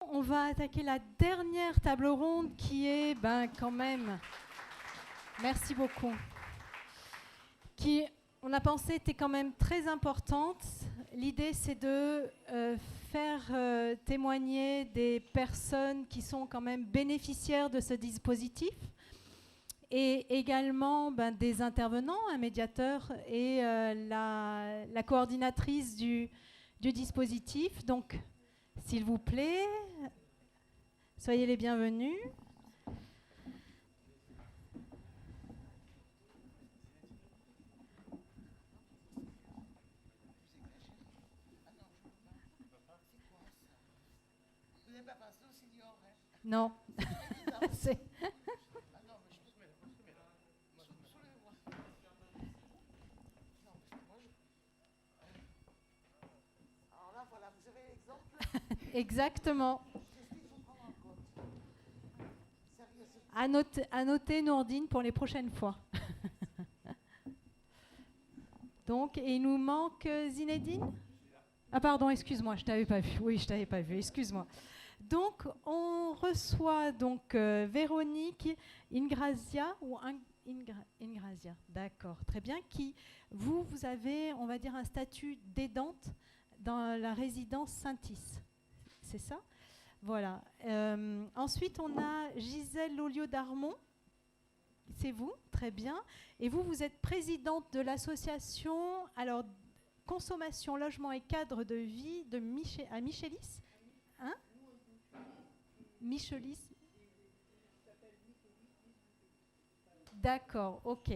On va attaquer la dernière table ronde qui est, quand même, merci beaucoup, qui, on a pensé, était quand même très importante. L'idée, c'est de faire témoigner des personnes qui sont quand même bénéficiaires de ce dispositif et également des intervenants, un médiateur et la coordinatrice du dispositif. Donc, s'il vous plaît, soyez les bienvenus. Non. C'est... Alors là, voilà, vous avez l'exemple. Exactement. Qu'est-ce qu'il faut prendre en compte? À noter, Nourdine, pour les prochaines fois. Donc, et il nous manque Zinedine. Ah pardon, excuse-moi, je t'avais pas vu. Oui, je t'avais pas vu, excuse-moi. Donc, on reçoit donc Véronique Ingrazia ou Ingrazia, d'accord, très bien. Qui vous avez, on va dire, un statut d'aidante dans la résidence Saint-Is, c'est ça? Voilà. Ensuite, on a Gisèle Lolliot d'Armont. C'est vous, très bien. Et vous êtes présidente de l'association alors Consommation, Logement et Cadre de Vie de à Michelis. Hein? Michelis. D'accord, ok.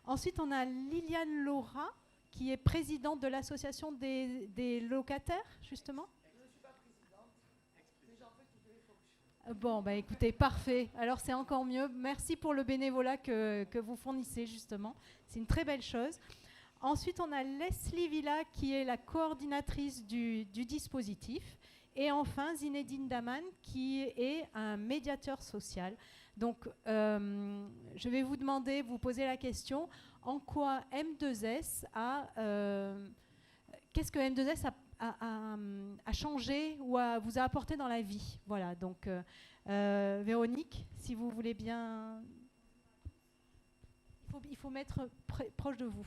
Ensuite, on a Liliane Laura, qui est présidente de l'association des locataires, justement. Je ne suis pas présidente, mais j'en fais toutes les fonctions. Bon, écoutez, parfait. Alors, c'est encore mieux. Merci pour le bénévolat que vous fournissez, justement. C'est une très belle chose. Ensuite, on a Leslie Villa, qui est la coordinatrice du dispositif. Et enfin, Zinedine Daman, qui est un médiateur social. Donc, je vais vous demander, vous poser la question, en quoi M2S a... qu'est-ce que M2S a changé ou vous a apporté dans la vie? Voilà, donc Véronique, si vous voulez bien... Il faut mettre proche de vous.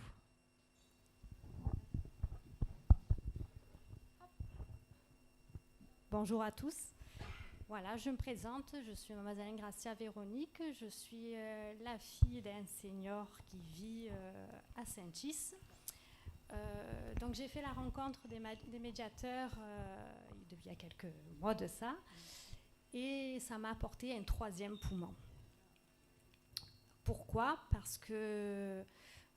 Bonjour à tous. Voilà, je me présente, je suis Mademoiselle Ingracia Véronique, je suis la fille d'un senior qui vit à Saint-Is. Donc j'ai fait la rencontre des médiateurs il y a quelques mois de ça, et ça m'a apporté un troisième poumon. Pourquoi? Parce que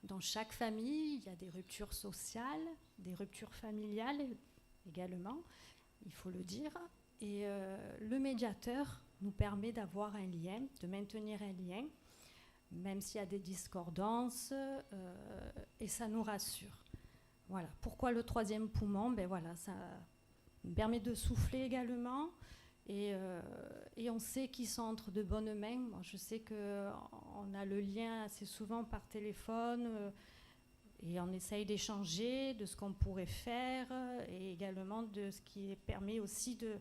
dans chaque famille, il y a des ruptures sociales, des ruptures familiales également, il faut le dire. Et le médiateur nous permet d'avoir un lien, de maintenir un lien, même s'il y a des discordances, et ça nous rassure. Voilà. Pourquoi le troisième poumon? Voilà, ça me permet de souffler également, et on sait qu'ils sont entre de bonnes mains. Bon, je sais qu'on a le lien assez souvent par téléphone, et on essaye d'échanger de ce qu'on pourrait faire, et également de ce qui permet aussi de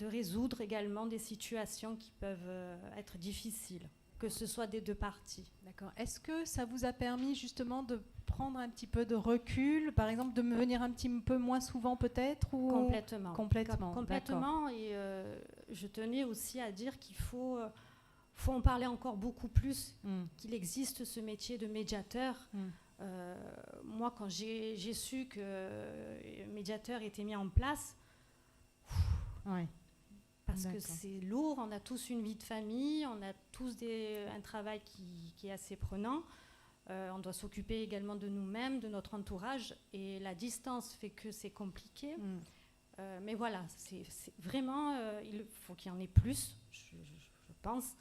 résoudre également des situations qui peuvent être difficiles, que ce soit des deux parties. D'accord. Est-ce que ça vous a permis justement de prendre un petit peu de recul, par exemple de me venir un petit peu moins souvent peut-être ou... Complètement. Complètement. Et je tenais aussi à dire qu'il faut en parler encore beaucoup plus, qu'il existe ce métier de médiateur. Moi, quand j'ai su que le médiateur était mis en place, parce que c'est lourd, on a tous une vie de famille, on a tous un travail qui est assez prenant, on doit s'occuper également de nous-mêmes, de notre entourage, et la distance fait que c'est compliqué. Mais voilà, c'est vraiment, il faut qu'il y en ait plus, je pense.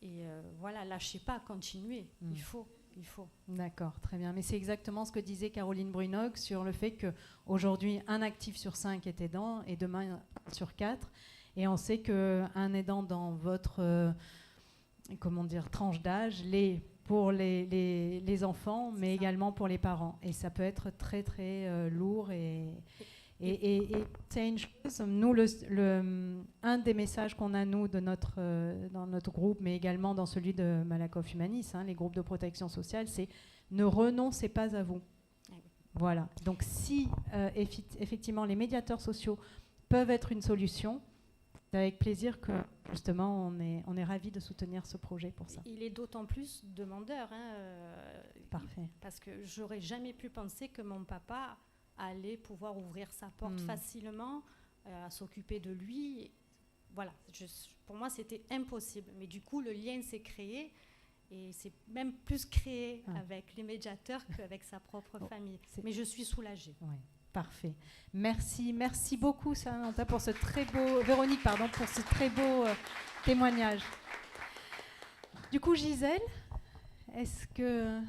Et voilà, lâchez pas, continuez, il faut. D'accord, très bien. Mais c'est exactement ce que disait Caroline Brunog sur le fait qu'aujourd'hui, un actif sur 5 est aidant et demain sur 4. Et on sait qu'un aidant dans votre tranche d'âge l'est pour les enfants, mais également pour les parents. Et ça peut être très, très lourd Et c'est une chose, nous, un des messages qu'on a, nous, dans notre groupe, mais également dans celui de Malakoff Humanis, les groupes de protection sociale, c'est ne renoncez pas à vous. Voilà. Donc si effectivement les médiateurs sociaux peuvent être une solution, c'est avec plaisir que justement on est ravis de soutenir ce projet pour ça. Il est d'autant plus demandeur. Parfait. Parce que j'aurais jamais pu penser que mon papa allait pouvoir ouvrir sa porte facilement, à s'occuper de lui. Voilà. Pour moi, c'était impossible. Mais du coup, le lien s'est créé. Et c'est même plus créé avec les médiateurs qu'avec sa propre famille. Mais je suis soulagée. Ouais, parfait. Merci beaucoup, Samantha, pour ce très beau, Véronique, pardon, pour ce très beau témoignage. Du coup, Gisèle, est-ce que...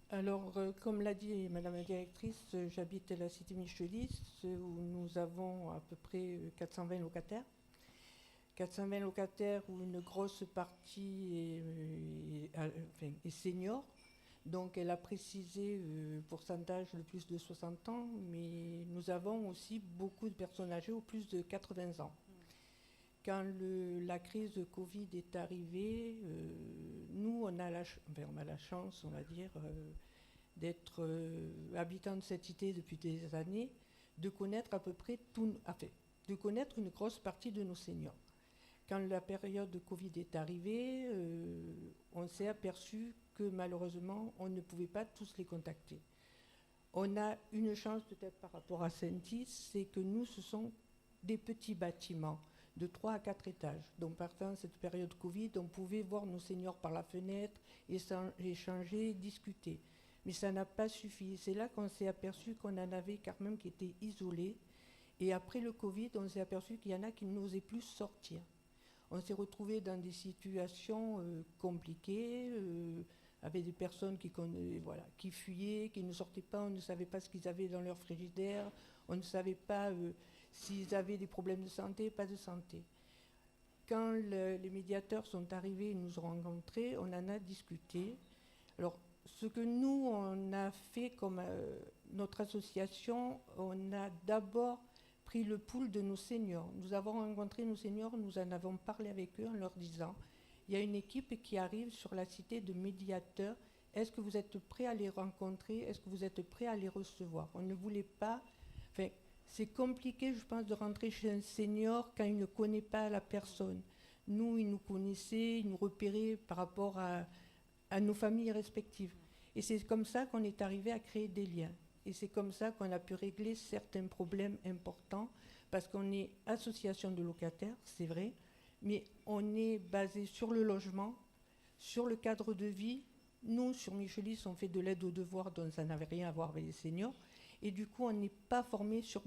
Alors, comme l'a dit Madame la directrice, j'habite à la cité Michelis, où nous avons à peu près 420 locataires. 420 locataires où une grosse partie est senior. Donc elle a précisé pourcentage de plus de 60 ans, mais nous avons aussi beaucoup de personnes âgées au plus de 80 ans. Quand la crise de Covid est arrivée, nous on a la chance, on va dire, d'être habitants de cette cité depuis des années, de connaître à peu près de connaître une grosse partie de nos seniors. Quand la période de Covid est arrivée, on s'est aperçu que malheureusement, on ne pouvait pas tous les contacter. On a une chance peut-être par rapport à Saint-Is, c'est que nous, ce sont des petits bâtiments de 3 à 4 étages. Donc, partant de cette période Covid, on pouvait voir nos seniors par la fenêtre, échanger, discuter. Mais ça n'a pas suffi. C'est là qu'on s'est aperçu qu'on en avait quand même qui étaient isolés. Et après le Covid, on s'est aperçu qu'il y en a qui n'osaient plus sortir. On s'est retrouvés dans des situations compliquées, avec des personnes qui fuyaient, qui ne sortaient pas, on ne savait pas ce qu'ils avaient dans leur frigidaire, on ne savait pas s'ils avaient des problèmes de santé, pas de santé. Quand les médiateurs sont arrivés et nous ont rencontrés, on en a discuté. Alors, ce que nous, on a fait comme notre association, on a d'abord pris le pouls de nos seniors. Nous avons rencontré nos seniors, nous en avons parlé avec eux en leur disant il y a une équipe qui arrive sur la cité de médiateurs, est-ce que vous êtes prêts à les rencontrer, est-ce que vous êtes prêts à les recevoir? On ne voulait pas... c'est compliqué, je pense, de rentrer chez un senior quand il ne connaît pas la personne. Nous, ils nous connaissaient, ils nous repéraient par rapport à nos familles respectives. Et c'est comme ça qu'on est arrivé à créer des liens. Et c'est comme ça qu'on a pu régler certains problèmes importants, parce qu'on est association de locataires, c'est vrai, mais on est basé sur le logement, sur le cadre de vie. Nous, sur Michelis, on fait de l'aide aux devoirs, donc ça n'avait rien à voir avec les seniors. Et du coup, on n'est pas formé sur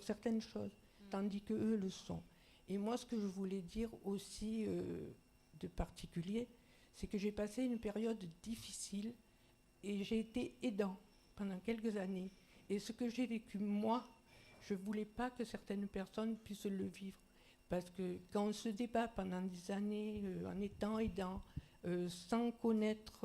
certaines choses, tandis qu'eux le sont. Et moi, ce que je voulais dire aussi de particulier, c'est que j'ai passé une période difficile et j'ai été aidant pendant quelques années. Et ce que j'ai vécu, moi, je ne voulais pas que certaines personnes puissent le vivre. Parce que quand on se débat pendant des années en étant aidant, sans connaître,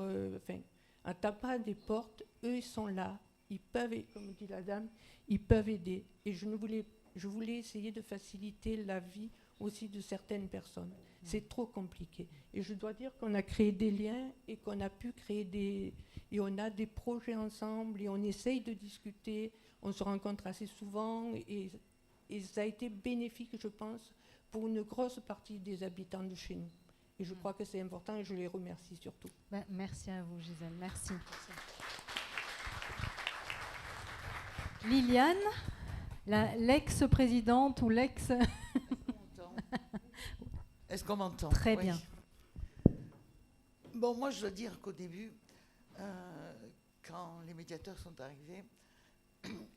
en tapant à des portes, eux, ils sont là. Ils peuvent, comme dit la dame, ils peuvent aider. Et je voulais essayer de faciliter la vie aussi de certaines personnes. C'est trop compliqué. Et je dois dire qu'on a créé des liens et qu'on a pu créer et on a des projets ensemble et on essaye de discuter. On se rencontre assez souvent et ça a été bénéfique, je pense, pour une grosse partie des habitants de chez nous. Et je crois que c'est important et je les remercie surtout. Merci à vous, Gisèle. Merci. Liliane, l'ex-présidente ou l'ex... Est-ce qu'on m'entend? Très bien. Bon, moi, je dois dire qu'au début, quand les médiateurs sont arrivés,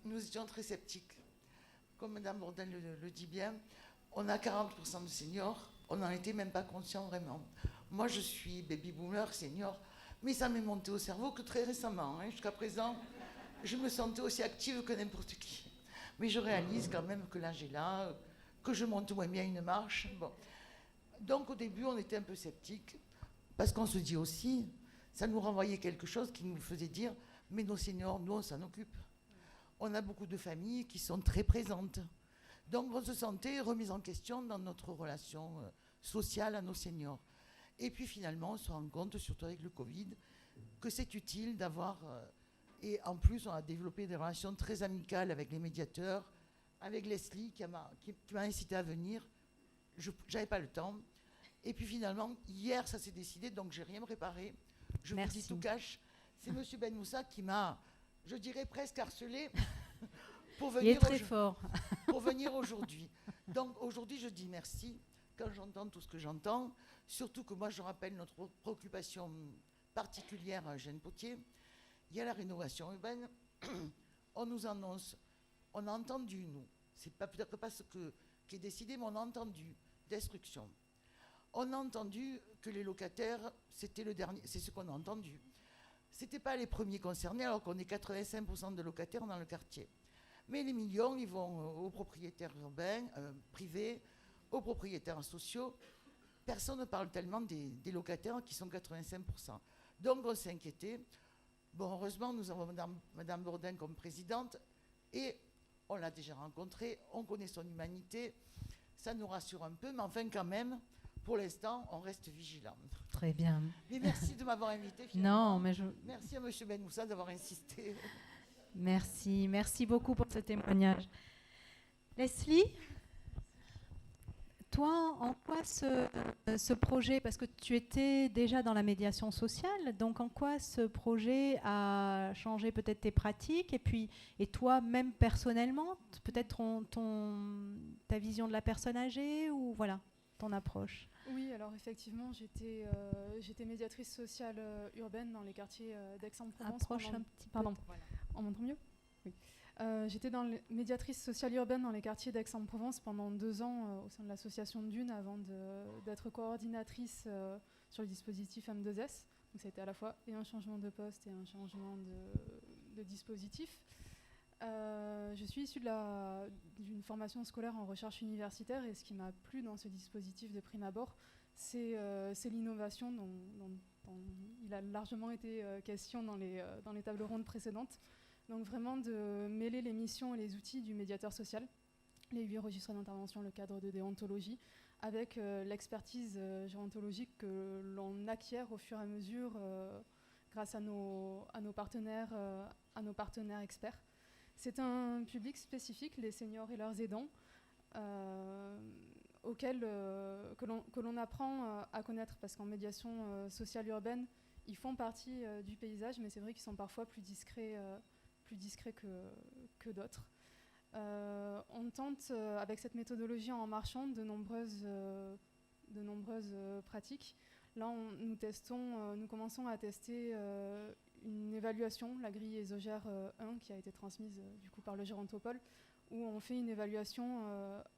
nous étions très sceptiques. Comme Mme Bourdin le dit bien, on a 40% de seniors, on n'en était même pas conscient vraiment. Moi, je suis baby boomer, senior, mais ça m'est monté au cerveau que très récemment. Jusqu'à présent, je me sentais aussi active que n'importe qui. Mais je réalise quand même que l'âge est là, que je monte moins bien une marche. Bon. Donc au début, on était un peu sceptiques, parce qu'on se dit aussi, ça nous renvoyait quelque chose qui nous faisait dire, mais nos seniors, nous, on s'en occupe. on a beaucoup de familles qui sont très présentes. Donc on se sentait remis en question dans notre relation sociale à nos seniors. Et puis finalement, on se rend compte, surtout avec le Covid, que c'est utile d'avoir... et en plus, on a développé des relations très amicales avec les médiateurs, avec Leslie qui m'a incité à venir. Je n'avais pas le temps. Et puis finalement, hier, ça s'est décidé, donc j'ai rien préparé. Je vous dis tout cash. C'est M. Ben Moussa qui m'a, je dirais, presque harcelé pour venir. Il est très fort. Pour venir aujourd'hui. Donc aujourd'hui, je dis merci quand j'entends tout ce que j'entends. Surtout que moi, je rappelle notre préoccupation particulière à Eugène-Potier. Il y a la rénovation urbaine. On nous annonce, on a entendu, nous, c'est peut-être pas ce qui est décidé, mais on a entendu destruction. On a entendu que les locataires, c'était le dernier, c'est ce qu'on a entendu. C'était pas les premiers concernés, alors qu'on est 85% de locataires dans le quartier. Mais les millions, ils vont aux propriétaires urbains, privés, aux propriétaires sociaux. Personne ne parle tellement des locataires qui sont 85%. Donc on s'est inquiété. Bon, heureusement, nous avons Madame Bourdin comme présidente et on l'a déjà rencontrée, on connaît son humanité, ça nous rassure un peu, mais enfin quand même, pour l'instant, on reste vigilant. Très bien. Mais merci de m'avoir invité. Finalement. Non, mais merci à M. Ben Moussa d'avoir insisté. Merci beaucoup pour ce témoignage. Leslie, toi, en quoi ce projet, parce que tu étais déjà dans la médiation sociale, donc en quoi ce projet a changé peut-être tes pratiques et toi même personnellement, peut-être ta vision de la personne âgée ou voilà, ton approche? Oui, alors effectivement, j'étais médiatrice sociale urbaine dans les quartiers d'Aix-en-Provence. Approche un petit peu. Pardon, voilà. On m'entend mieux? Oui. J'étais médiatrice sociale urbaine dans les quartiers d'Aix-en-Provence pendant 2 ans au sein de l'association Dune avant d'être coordinatrice sur le dispositif M2S. Donc ça a été à la fois et un changement de poste et un changement de dispositif. Je suis issue d'une formation scolaire en recherche universitaire et ce qui m'a plu dans ce dispositif de prime abord, c'est l'innovation dont il a largement été question dans les tables rondes précédentes. Donc vraiment de mêler les missions et les outils du médiateur social, les 8 registres d'intervention, le cadre de déontologie, avec l'expertise gérontologique que l'on acquiert au fur et à mesure grâce à nos partenaires experts. C'est un public spécifique, les seniors et leurs aidants, que l'on apprend à connaître, parce qu'en médiation sociale urbaine, ils font partie du paysage, mais c'est vrai qu'ils sont parfois plus discrets que d'autres. On tente, avec cette méthodologie en marchant, de nombreuses pratiques. Là, nous commençons à tester une évaluation, la grille ESOGER 1, qui a été transmise du coup par le gérontopole, où on fait une évaluation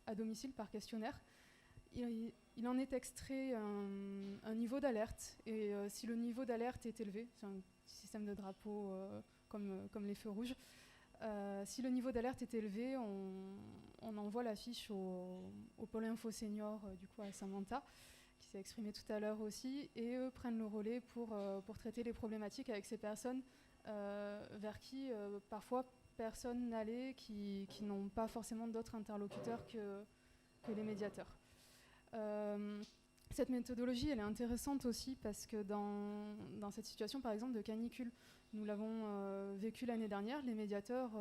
à domicile par questionnaire. Il en est extrait un niveau d'alerte, et si le niveau d'alerte est élevé, c'est un système de drapeau comme les feux rouges, si le niveau d'alerte est élevé, on envoie la fiche au pôle info senior du coup à Samantha, qui s'est exprimé tout à l'heure aussi, et eux prennent le relais pour traiter les problématiques avec ces personnes vers qui parfois personne n'allait, qui n'ont pas forcément d'autres interlocuteurs que les médiateurs. Cette méthodologie, elle est intéressante aussi parce que dans cette situation, par exemple, de canicule, nous l'avons vécu l'année dernière, les médiateurs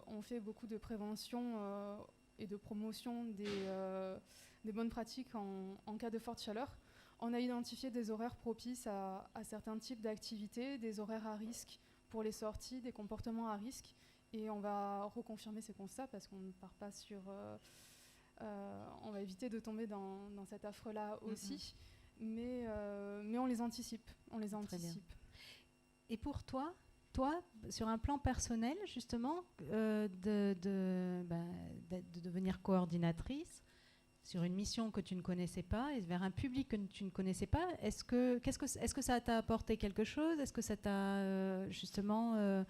ont fait beaucoup de prévention et de promotion des bonnes pratiques en cas de forte chaleur. On a identifié des horaires propices à certains types d'activités, des horaires à risque pour les sorties, des comportements à risque, et on va reconfirmer ces constats parce qu'on ne part pas sur... on va éviter de tomber dans cet affreux-là aussi, mais on les anticipe. Très bien. Et pour toi, sur un plan personnel, justement, de devenir coordinatrice sur une mission que tu ne connaissais pas et vers un public que tu ne connaissais pas, est-ce que ça t'a apporté quelque chose? Est-ce que ça t'a justement,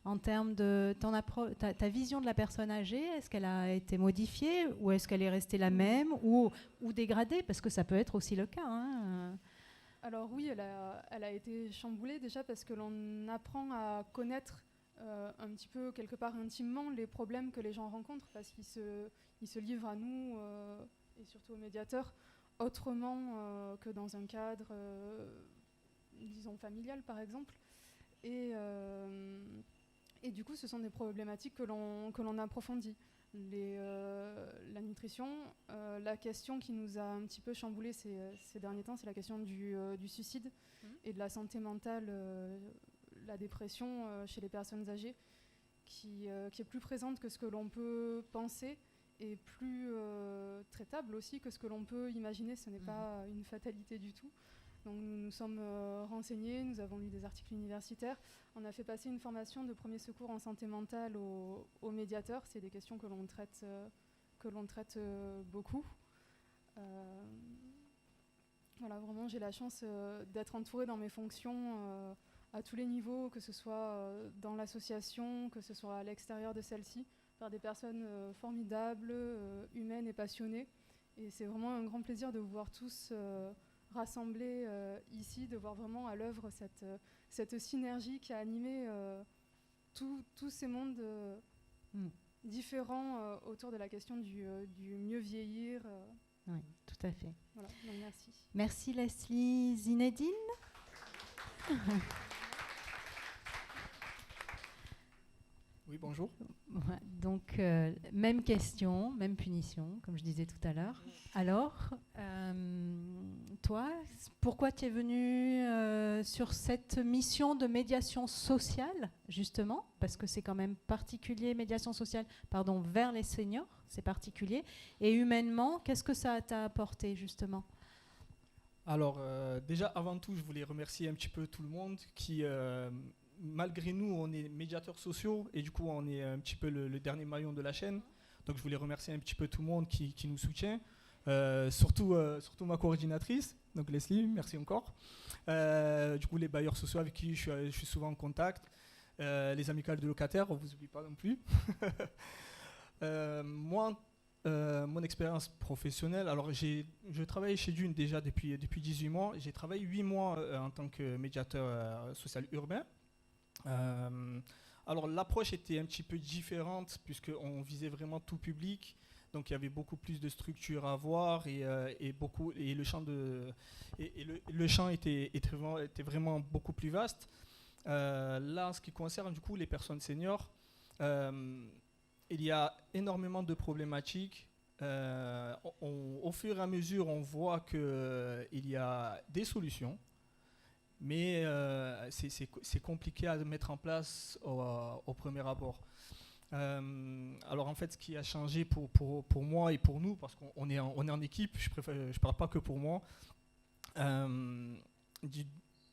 en termes de ta vision de la personne âgée, est-ce qu'elle a été modifiée ou est-ce qu'elle est restée la même ou dégradée? Parce que ça peut être aussi le cas. Hein. Alors oui, elle a été chamboulée déjà parce que l'on apprend à connaître un petit peu, quelque part intimement, les problèmes que les gens rencontrent, parce qu'ils se livrent à nous, et surtout aux médiateurs, autrement que dans un cadre, disons, familial, par exemple. Et du coup, ce sont des problématiques que l'on approfondit. La nutrition, la question qui nous a un petit peu chamboulé ces derniers temps, c'est la question du suicide et de la santé mentale, la dépression chez les personnes âgées, qui est plus présente que ce que l'on peut penser et plus traitable aussi que ce que l'on peut imaginer. Ce n'est pas une fatalité du tout. Donc nous nous sommes renseignés, nous avons lu des articles universitaires, on a fait passer une formation de premier secours en santé mentale aux médiateurs. C'est des questions que l'on traite beaucoup. Voilà, vraiment, j'ai la chance d'être entourée dans mes fonctions à tous les niveaux, que ce soit dans l'association, que ce soit à l'extérieur de celle-ci, par des personnes formidables, humaines et passionnées. Et c'est vraiment un grand plaisir de vous voir tous rassemblés ici, de voir vraiment à l'œuvre cette synergie qui a animé tous ces mondes différents autour de la question du mieux vieillir. Oui, tout à fait. Voilà, donc merci. Merci Leslie. Zinedine. Oui, bonjour. Ouais, donc, même question, même punition, comme je disais tout à l'heure. Alors, toi, pourquoi tu es venue sur cette mission de médiation sociale, justement, parce que c'est quand même particulier, médiation sociale, pardon, vers les seniors, c'est particulier. Et humainement, qu'est-ce que ça t'a apporté, justement ? Alors, déjà, avant tout, je voulais remercier un petit peu tout le monde qui... malgré nous, on est médiateurs sociaux et du coup, on est un petit peu le dernier maillon de la chaîne. Donc, je voulais remercier un petit peu tout le monde qui nous soutient. Surtout ma coordinatrice, donc Leslie, merci encore. Du coup, les bailleurs sociaux avec qui je suis souvent en contact. Les amicales de locataires, on ne vous oublie pas non plus. Moi, mon expérience professionnelle, alors je travaille chez Dune déjà depuis 18 mois. J'ai travaillé 8 mois en tant que médiateur social urbain. Alors l'approche était un petit peu différente puisqu'on visait vraiment tout public, donc il y avait beaucoup plus de structures à voir et le champ était vraiment beaucoup plus vaste. Là, en ce qui concerne du coup les personnes seniors, il y a énormément de problématiques. Au fur et à mesure, on voit qu'il y a des solutions. Mais c'est compliqué à mettre en place au premier abord. Alors en fait, ce qui a changé pour moi et pour nous, parce qu'on est en équipe, je ne parle pas que pour moi,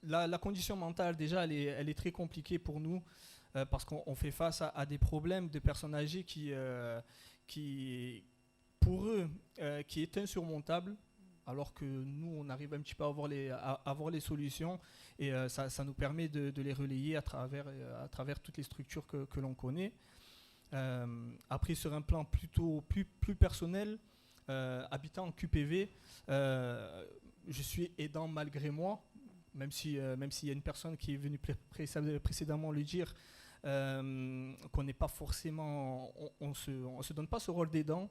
la condition mentale, déjà, elle est très compliquée pour nous, parce qu'on fait face à des problèmes de personnes âgées qui pour eux, qui est insurmontable. Alors que nous, on arrive un petit peu à avoir les solutions et ça nous permet de les relayer à travers toutes les structures que l'on connaît. Après, sur un plan plutôt plus personnel, habitant en QPV, je suis aidant malgré moi, même s'il y a une personne qui est venue précédemment le dire, qu'on n'est pas forcément, on se donne pas ce rôle d'aidant,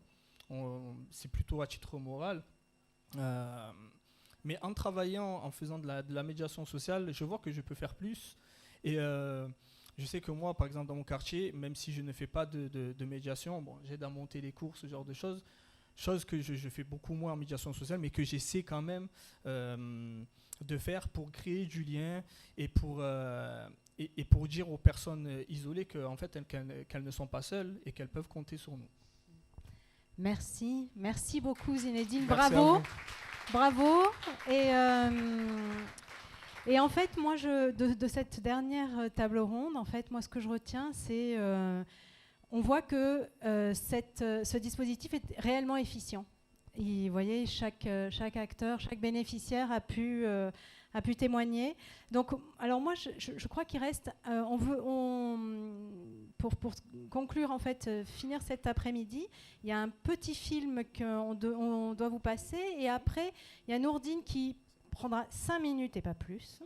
c'est plutôt à titre moral. Mais en travaillant, en faisant de la médiation sociale, je vois que je peux faire plus. Et je sais que moi, par exemple, dans mon quartier, même si je ne fais pas de médiation, bon, j'aide à monter les cours, ce genre de choses que je fais beaucoup moins en médiation sociale, mais que j'essaie quand même de faire pour créer du lien et pour dire aux personnes isolées qu'en fait, qu'elles ne sont pas seules et qu'elles peuvent compter sur nous. Merci beaucoup Zinedine, Merci bravo. Et en fait, moi, de cette dernière table ronde, en fait, moi, ce que je retiens, c'est on voit que ce dispositif est réellement efficient. Et vous voyez, chaque acteur, chaque bénéficiaire a pu témoigner. Donc, alors moi, je crois qu'il reste, pour conclure, en fait, finir cet après-midi, il y a un petit film qu'on doit vous passer, et après, il y a Nourdine qui prendra 5 minutes et pas plus,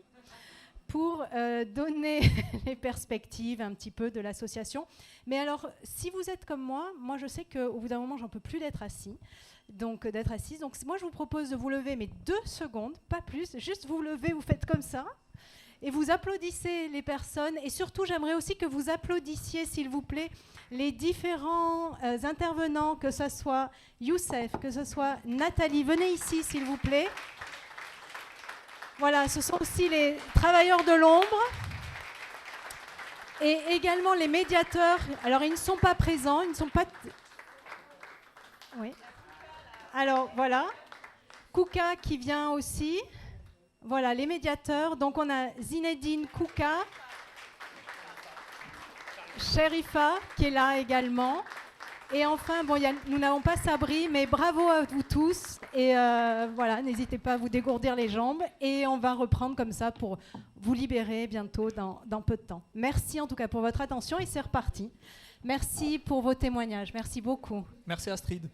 pour donner les perspectives un petit peu de l'association. Mais alors, si vous êtes comme moi je sais qu'au bout d'un moment, j'en peux plus d'être assise. Donc moi, je vous propose de vous lever, mais 2 secondes, pas plus, juste vous levez, vous faites comme ça, et vous applaudissez les personnes. Et surtout, j'aimerais aussi que vous applaudissiez, s'il vous plaît, les différents intervenants, que ce soit Youssef, que ce soit Nathalie. Venez ici, s'il vous plaît. Voilà, ce sont aussi les travailleurs de l'ombre et également les médiateurs. Alors, ils ne sont pas présents, ils ne sont pas... Oui. Alors, voilà. Kouka qui vient aussi. Voilà, les médiateurs. Donc, on a Zinedine Kouka, Sherifa qui est là également. Et enfin, bon, nous n'avons pas Sabri, mais bravo à vous tous. Et voilà, n'hésitez pas à vous dégourdir les jambes. Et on va reprendre comme ça pour vous libérer bientôt dans peu de temps. Merci en tout cas pour votre attention et c'est reparti. Merci pour vos témoignages. Merci beaucoup. Merci Astrid.